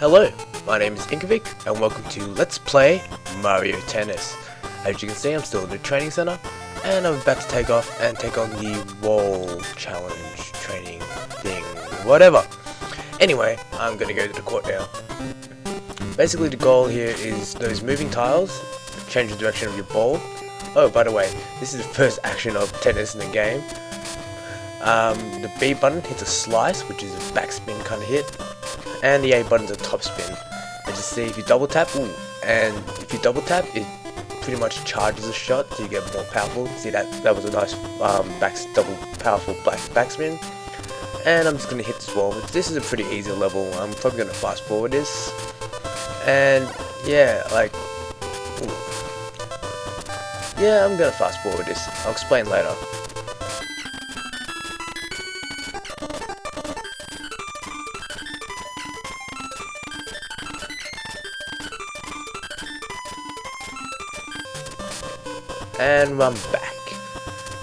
Hello, my name is Inkovic and welcome to Let's Play Mario Tennis. As you can see, I'm still in the training center and I'm about to take off and take on the wall challenge training thing, whatever. Anyway, I'm gonna go to the court now. Basically the goal here is those moving tiles, change the direction of your ball. Oh, by the way, this is the first action of tennis in the game. The B button hits a slice, which is a backspin kind of hit, and the A button's a top spin. And just see if you double tap, and if you double tap, it pretty much charges a shot, so you get more powerful. See that was a nice double powerful backspin. And I'm just gonna hit this wall. This is a pretty easy level. I'm probably gonna fast forward this, and yeah, yeah, I'm gonna fast forward this. I'll explain later. And I'm back.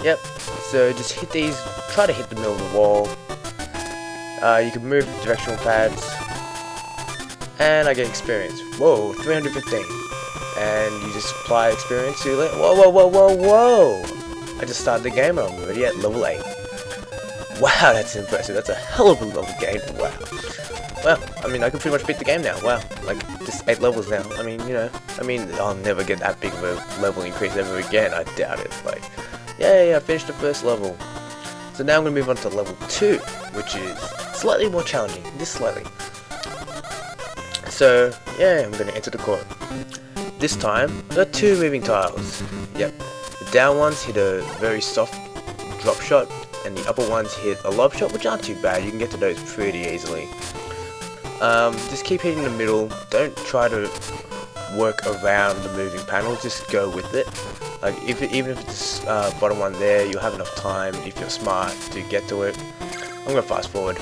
Yep, so just hit these, try to hit the middle of the wall. You can move directional pads, and I get experience. Whoa, 315. And you just apply experience to it. Whoa, whoa, whoa, whoa, whoa! I just started the game and I'm already at level 8. Wow, that's impressive. That's a hell of a level game. Wow. Well, I mean, I can pretty much beat the game now. Wow, like just 8 levels now. I mean, you know, I'll never get that big of a level increase ever again. I doubt it. Like, yeah, I finished the first level. So now I'm gonna move on to level 2, which is slightly more challenging. Just slightly. So yeah, I'm gonna enter the court. This time, I got 2 moving tiles. Yep, the down ones hit a very soft drop shot, and the upper ones hit a lob shot, which aren't too bad. You can get to those pretty easily. Just keep hitting the middle. Don't try to work around the moving panel. Just go with it. Like even if it's bottom one there, you'll have enough time if you're smart to get to it. I'm gonna fast forward.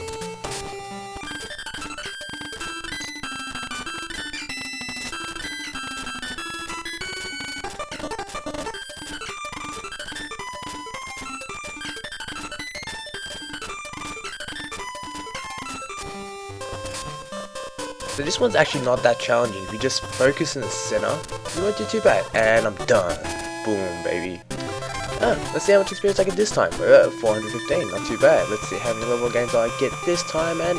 So this one's actually not that challenging. If you just focus in the center, you won't do too bad. And I'm done. Boom, baby. Let's see how much experience I get this time. 415, not too bad. Let's see how many level games I get this time. And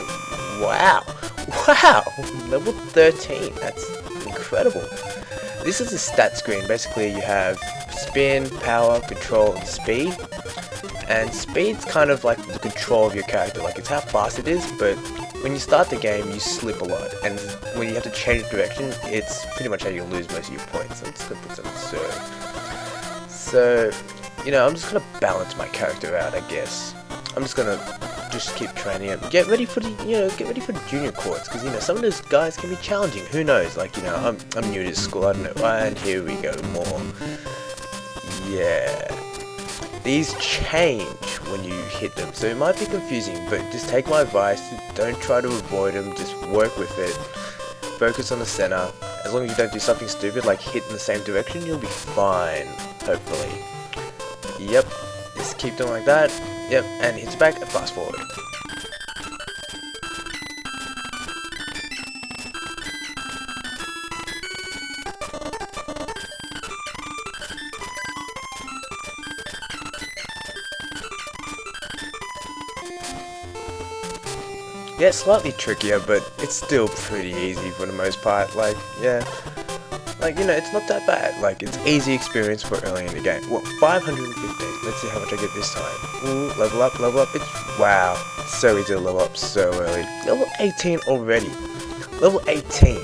wow, level 13. That's incredible. This is a stat screen. Basically, you have spin, power, control, and speed. And speed's kind of like the control of your character. Like, it's how fast it is, but when you start the game, you slip a lot, and when you have to change direction, it's pretty much how you lose most of your points. I'm just gonna put some serve. So, you know, I'm just gonna balance my character out, I guess. I'm just gonna keep training it. Get ready for the junior courts, because you know some of those guys can be challenging. Who knows? Like, you know, I'm new to this school. I don't know. And here we go, more. Yeah. These change when you hit them, so it might be confusing, but just take my advice, don't try to avoid them, just work with it, focus on the center. As long as you don't do something stupid like hit in the same direction, you'll be fine, hopefully. Yep, just keep doing like that, yep, and hit back and fast forward. Yeah, it's slightly trickier, but it's still pretty easy for the most part. Like, yeah, like, you know, it's not that bad. Like, it's easy experience for early in the game. What, 515? Let's see how much I get this time. Ooh, level up, level up. It's, wow, so easy to level up so early. Level 18 already. Level 18.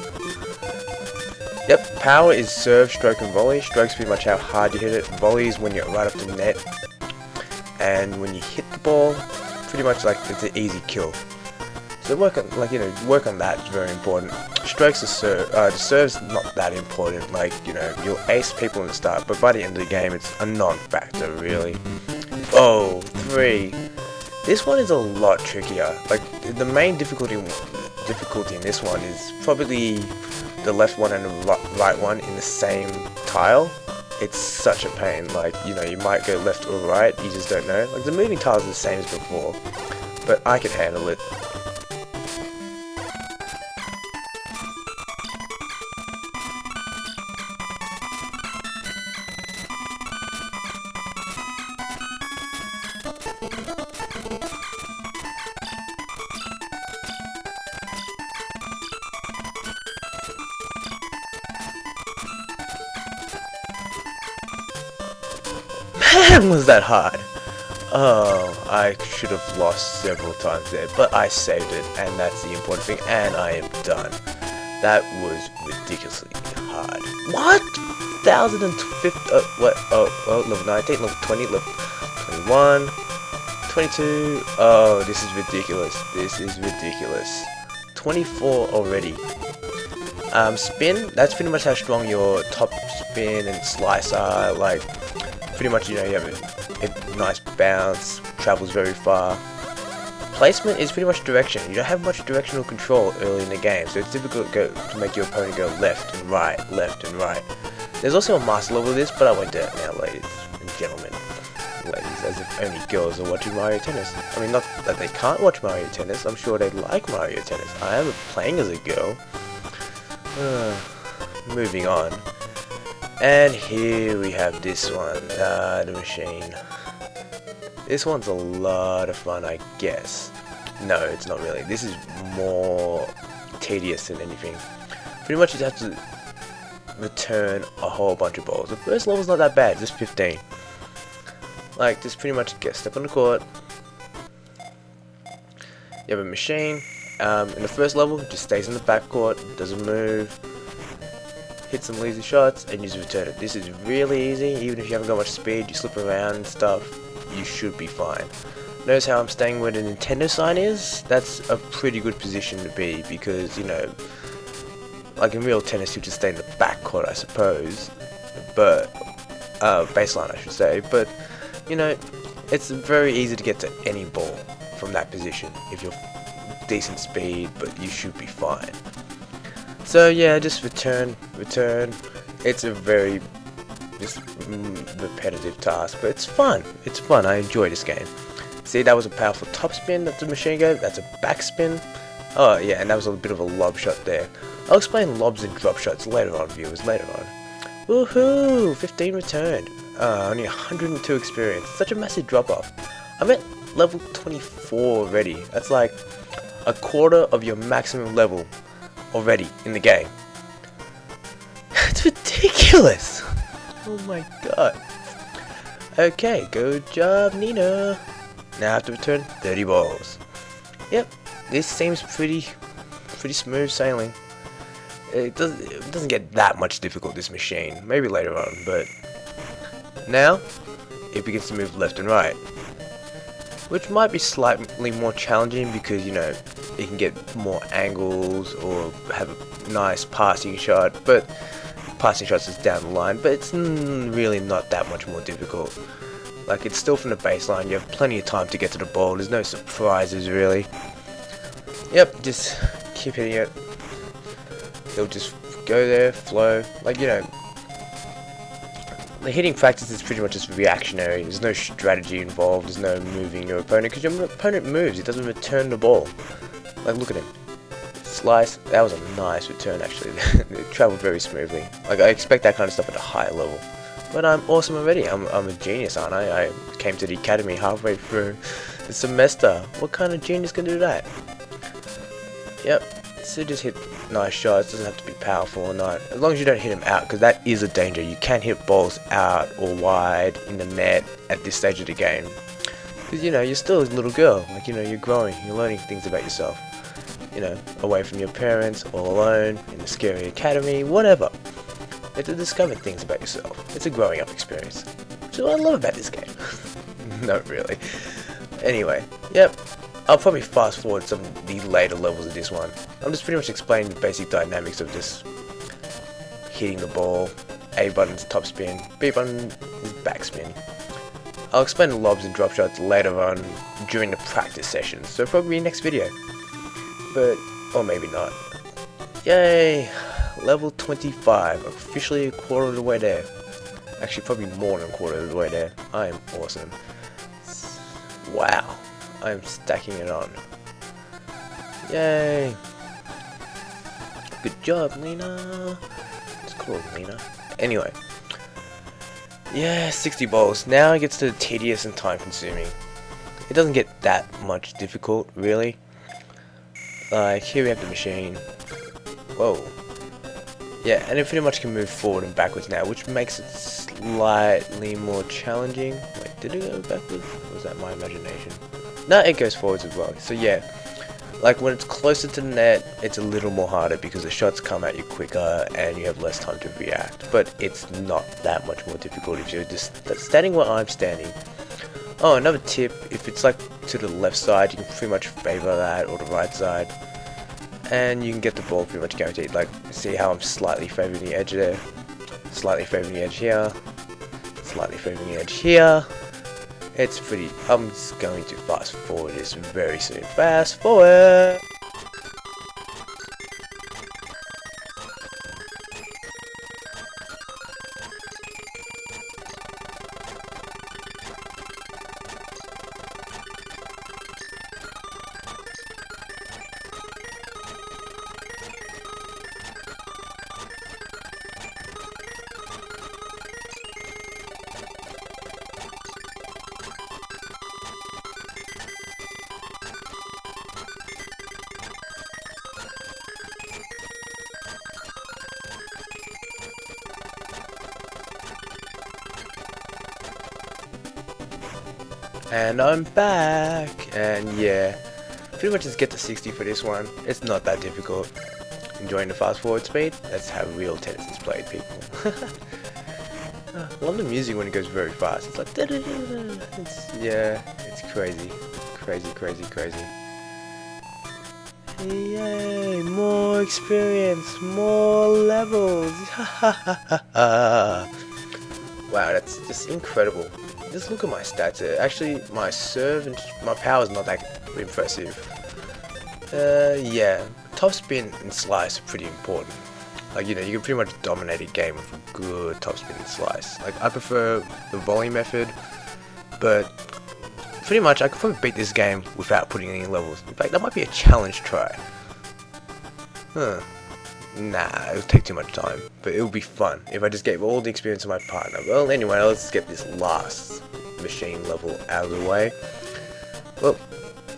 Yep, power is serve, stroke, and volley. Stroke's pretty much how hard you hit it. Volley is when you're right up to the net. And when you hit the ball, pretty much like it's an easy kill. So work on, like, you know, work on that is very important. Strokes are the serve's not that important. Like, you know, you'll ace people in the start, but by the end of the game, it's a non-factor, really. Oh, 3. This one is a lot trickier. Like, the main difficulty in this one is probably the left one and the right one in the same tile. It's such a pain. Like, you know, you might go left or right, you just don't know. Like, the moving tiles are the same as before, but I can handle it. damn was that hard. Oh, I should have lost several times there, but I saved it, and that's the important thing, and I am done. That was ridiculously hard. What? 1050, what? Oh, level 19, level 20, level 21, 22. Oh, this is ridiculous. This is ridiculous. 24 already. Spin, that's pretty much how strong your top spin and slice are. Like, pretty much, you know, you have a nice bounce, travels very far. Placement is pretty much direction. You don't have much directional control early in the game, so it's difficult to make your opponent go left and right, left and right. There's also a master level of this, but I won't do it now, ladies and gentlemen. Ladies, as if only girls are watching Mario Tennis. I mean, not that they can't watch Mario Tennis, I'm sure they like Mario Tennis. I am playing as a girl. Moving on. And here we have this one, the machine. This one's a lot of fun, I guess. No, it's not really. This is more tedious than anything. Pretty much you have to return a whole bunch of balls. The first level's not that bad, just 15. Like, just pretty much step on the court. You have a machine. In the first level, it just stays in the backcourt, doesn't move. Hit some lazy shots, and you just return it. This is really easy, even if you haven't got much speed, you slip around and stuff, you should be fine. Notice how I'm staying where the Nintendo sign is? That's a pretty good position to be, because, you know, like in real tennis, you just stay in the backcourt, I suppose. But, baseline, I should say. But, you know, it's very easy to get to any ball from that position if you're decent speed, but you should be fine. So yeah, just return. It's a very just repetitive task, but it's fun. It's fun. I enjoy this game. See, that was a powerful top spin. That's a machine gun. That's a back spin. Oh yeah, and that was a bit of a lob shot there. I'll explain lobs and drop shots later on, viewers. Later on. Woohoo! 15 returned. Only 102 experience. Such a massive drop off. I'm at level 24 already. That's like a quarter of your maximum level already in the game. It's ridiculous. Oh my god. Okay, good job, Nina. Now I have to return 30 balls. Yep, this seems pretty smooth sailing. It doesn't get that much difficult, this machine. Maybe later on, but now it begins to move left and right, which might be slightly more challenging because, you know, it can get more angles or have a nice passing shot, but passing shots is down the line, but it's really not that much more difficult. Like, it's still from the baseline, you have plenty of time to get to the ball, there's no surprises really. Yep, just keep hitting it. They'll just go there, flow, like, you know, the hitting practice is pretty much just reactionary. There's no strategy involved, there's no moving your opponent, because your opponent moves, it doesn't return the ball. Like, look at him. Slice, that was a nice return actually. It traveled very smoothly. Like, I expect that kind of stuff at a higher level. But I'm awesome already, I'm a genius, aren't I? I came to the academy halfway through the semester. What kind of genius can do that? Yep, so just hit nice shots, doesn't have to be powerful or not. As long as you don't hit them out, because that is a danger. You can't hit balls out or wide in the net at this stage of the game. Because, you know, you're still a little girl. Like, you know, you're growing, you're learning things about yourself. You know, away from your parents, all alone, in a scary academy, whatever. You have to discover things about yourself. It's a growing up experience. Which is what I love about this game. Not really. Anyway, yep. I'll probably fast forward some of the later levels of this one. I'm just pretty much explaining the basic dynamics of just hitting the ball. A button's top spin, B button is back spin. I'll explain the lobs and drop shots later on during the practice sessions, so probably next video. But, or maybe not. Yay! Level 25, officially a quarter of the way there. Actually, probably more than a quarter of the way there. I am awesome. Wow. I'm stacking it on. Yay! Good job, Lena. It's cool, Lena. Anyway. Yeah, 60 balls. Now it gets to the tedious and time consuming. It doesn't get that much difficult, really. Like, here we have the machine. Whoa. Yeah, and it pretty much can move forward and backwards now, which makes it slightly more challenging. Wait, did it go backwards? Or was that my imagination? No, it goes forwards as well. So yeah, like when it's closer to the net, it's a little more harder because the shots come at you quicker and you have less time to react. But it's not that much more difficult if you're just standing where I'm standing. Oh, another tip, if it's like to the left side, you can pretty much favor that, or the right side. And you can get the ball pretty much guaranteed. Like, see how I'm slightly favoring the edge there? Slightly favoring the edge here. Slightly favoring the edge here. It's pretty... I'm just going to fast forward this very soon. Fast forward! And I'm back, and yeah, pretty much just get to 60 for this one. It's not that difficult. Enjoying the fast forward speed? That's how real tennis is played, people. I love the music when it goes very fast. It's like it's crazy, crazy. Yay, more experience, more levels. Wow, that's just incredible. Just look at my stats here. Actually, my serve and my power is not that impressive. Yeah, top spin and slice are pretty important. Like, you know, you can pretty much dominate a game with a good top spin and slice. Like, I prefer the volley method, but pretty much I could probably beat this game without putting any levels. In fact, that might be a challenge try. Huh. Nah, it would take too much time, but it would be fun if I just gave all the experience to my partner. Well, anyway, let's get this last machine level out of the way. Well,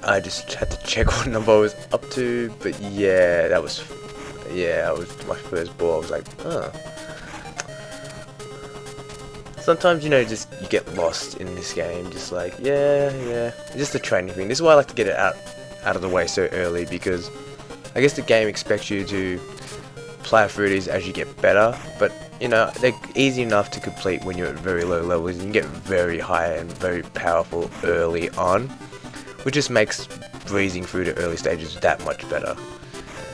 I just had to check what number I was up to, but yeah, that was my first ball. I was like, huh. Sometimes, you know, just you get lost in this game, just like, yeah, it's just a training thing. This is why I like to get it out of the way so early, because I guess the game expects you to play through these as you get better, but you know, they're easy enough to complete when you're at very low levels. You can get very high and very powerful early on, which just makes breezing through the early stages that much better.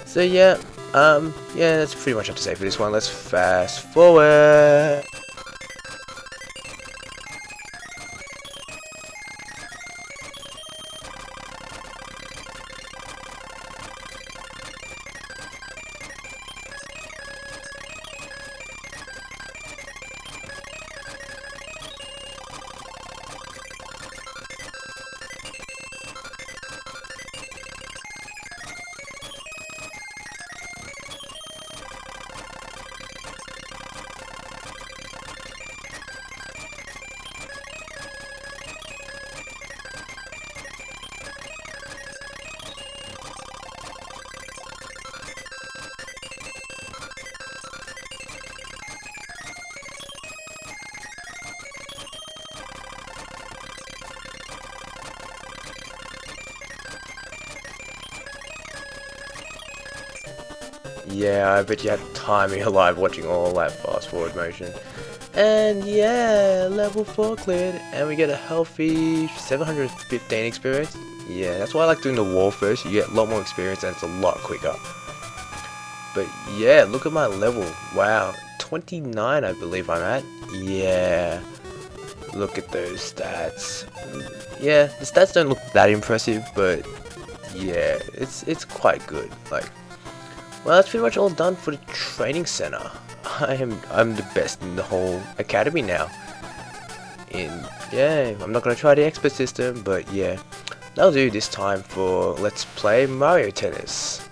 So yeah, that's pretty much up to say for this one. Let's fast forward. Yeah, I bet you had time in your life watching all that fast forward motion. And yeah, level 4 cleared, and we get a healthy 715 experience. Yeah, that's why I like doing the wall first. You get a lot more experience and it's a lot quicker. But yeah, look at my level. Wow, 29 I believe I'm at. Yeah, look at those stats. Yeah, the stats don't look that impressive, but yeah, it's quite good. Like, well, that's pretty much all done for the training center. I'm the best in the whole academy now. I'm not gonna try the expert system, but yeah, that'll do this time for Let's Play Mario Tennis.